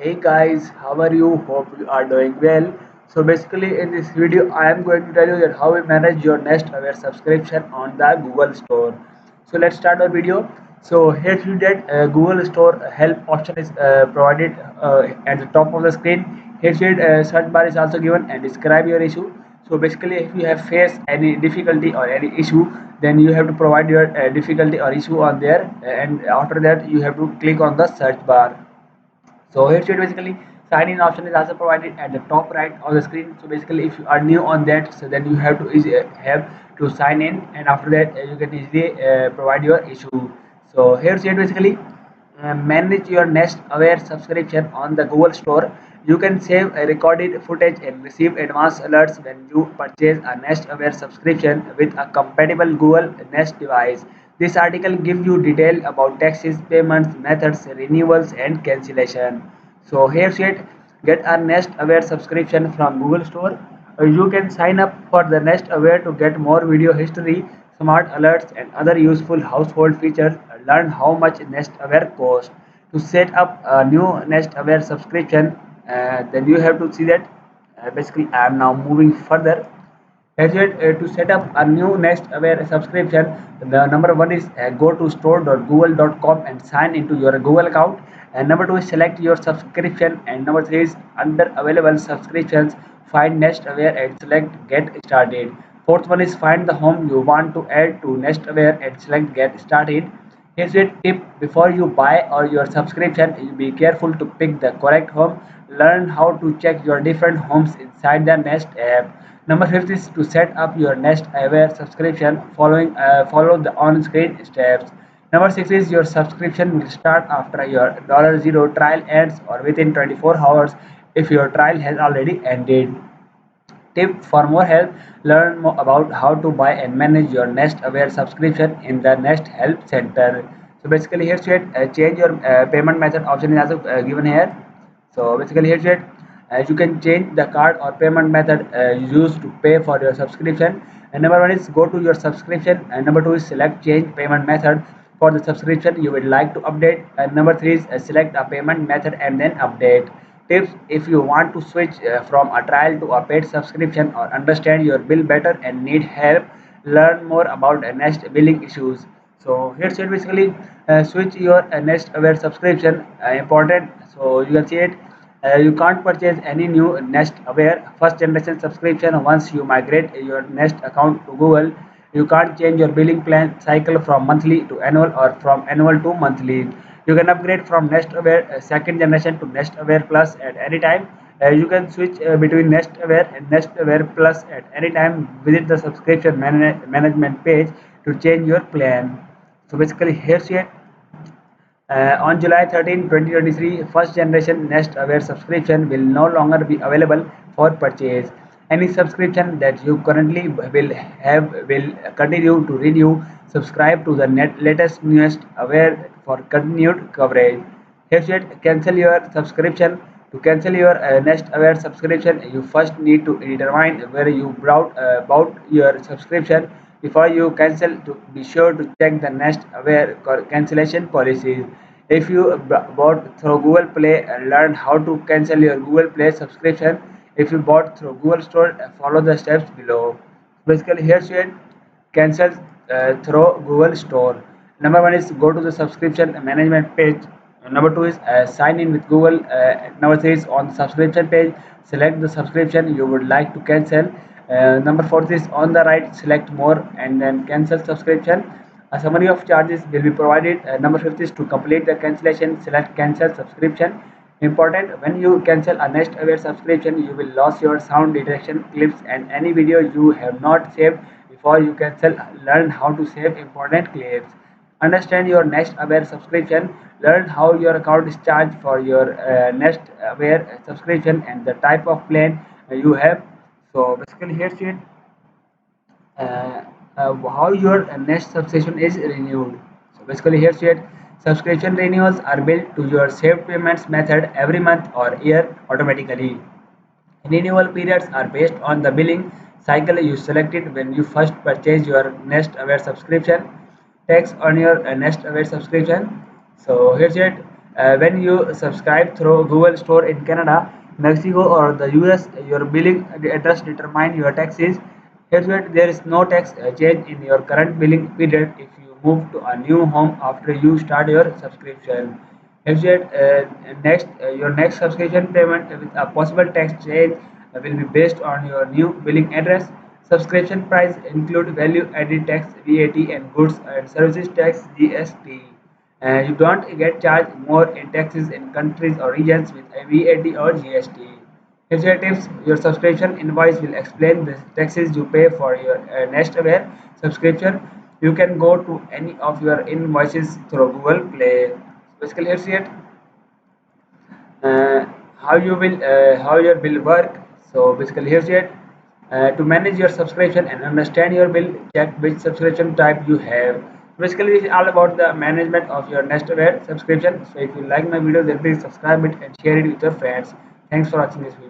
Hey guys, how are you? Hope you are doing well. So basically in this video I am going to tell you that how we manage your Nest Aware subscription on the Google Store. So let's start our video. So here you get Google Store help option is provided at the top of the screen. Here you search bar is also given and describe your issue. So basically if you have faced any difficulty or any issue, then you have to provide your difficulty or issue on there, and after that you have to click on the search bar. So here should basically sign in option is also provided at the top right of the screen. So basically if you are new on that, so then you have to have to sign in, and after that you can easily provide your issue. So here should basically manage your Nest Aware subscription on the Google Store. You can save a recorded footage and receive advanced alerts when you purchase a Nest Aware subscription with a compatible Google Nest device. This article gives you detail about taxes, payments, methods, renewals, and cancellation. So here it get a Nest Aware subscription from Google Store. You can sign up for the Nest Aware to get more video history, smart alerts, and other useful household features. Learn how much Nest Aware costs. To set up a new Nest Aware subscription, then you have to see that. Basically, I am now moving further. As yet, to set up a new Nest Aware subscription, the number one is go to store.google.com and sign into your Google account. And number two is select your subscription. And number three is under available subscriptions, find Nest Aware and select Get Started. Fourth one is find the home you want to add to Nest Aware and select Get Started. Here's a tip: before you buy or your subscription, you be careful to pick the correct home. Learn how to check your different homes inside the Nest app. Number 5 is to set up your Nest Aware subscription. Follow the on-screen steps. Number 6 is your subscription will start after your $0 trial ends or within 24 hours if your trial has already ended. Tip: for more help, learn more about how to buy and manage your Nest Aware subscription in the Nest Help Center. So basically here you change your payment method option is also given here. So basically here you can change the card or payment method used to pay for your subscription. And number one is go to your subscription, and number two is select change payment method for the subscription you would like to update, and number three is select a payment method and then update. Tips: if you want to switch from a trial to a paid subscription or understand your bill better and need help, learn more about Nest billing issues. So here's it basically switch your Nest Aware subscription. Important. So you can see it. You can't purchase any new Nest Aware first generation subscription once you migrate your Nest account to Google. You can't change your billing plan cycle from monthly to annual or from annual to monthly. You can upgrade from Nest Aware second generation to Nest Aware Plus at any time. You can switch between Nest Aware and Nest Aware Plus at any time. Visit the subscription management page to change your plan. So basically, here's it. On July 13, 2023, first generation Nest Aware subscription will no longer be available for purchase. Any subscription that you currently will have will continue to renew. Subscribe to the latest Nest Aware for continued coverage. Here it cancel your subscription. To cancel your Nest Aware subscription, you first need to determine where you bought your subscription. Before you cancel, to be sure to check the Nest Aware cancellation policies. If you bought through Google Play, learn how to cancel your Google Play subscription. If you bought through Google Store, follow the steps below. Basically, here's it. Cancel through Google Store. Number one is go to the subscription management page. Number two is sign in with Google. Number three is on the subscription page. Select the subscription you would like to cancel. Number fourth is on the right, select more and then cancel subscription. A summary of charges will be provided. Number fifth is to complete the cancellation, select cancel subscription. Important: when you cancel a Nest Aware subscription, you will lose your sound detection clips and any video you have not saved. Before you cancel, learn how to save important clips. Understand your Nest Aware subscription. Learn how your account is charged for your Nest Aware subscription and the type of plan you have. So basically, here's it. uh, how your Nest subscription is renewed. So basically, here's it. Subscription renewals are built to your saved payments method every month or year automatically. Renewal periods are based on the billing cycle you selected when you first purchased your Nest Aware subscription. Tax on your Nest Aware subscription. So here's it. When you subscribe through Google Store in Canada, Mexico, or the US, your billing address determine your taxes. Here's what: there is no tax change in your current billing period if you move to a new home after you start your subscription. Here's what your next subscription payment with a possible tax change will be based on your new billing address. Subscription price include value-added tax (VAT) and goods and services tax (GST). You don't get charged more in taxes in countries or regions with a VAT or GST. Here's your tips. Your subscription invoice will explain the taxes you pay for your NestAware subscription. You can go to any of your invoices through Google Play. Basically, here's it. uh, how your bill work. So basically here's it. To manage your subscription and understand your bill, check which subscription type you have. Basically this is all about the management of your NestAware subscription. So if you like my video, then please subscribe it and share it with your friends. Thanks for watching this video.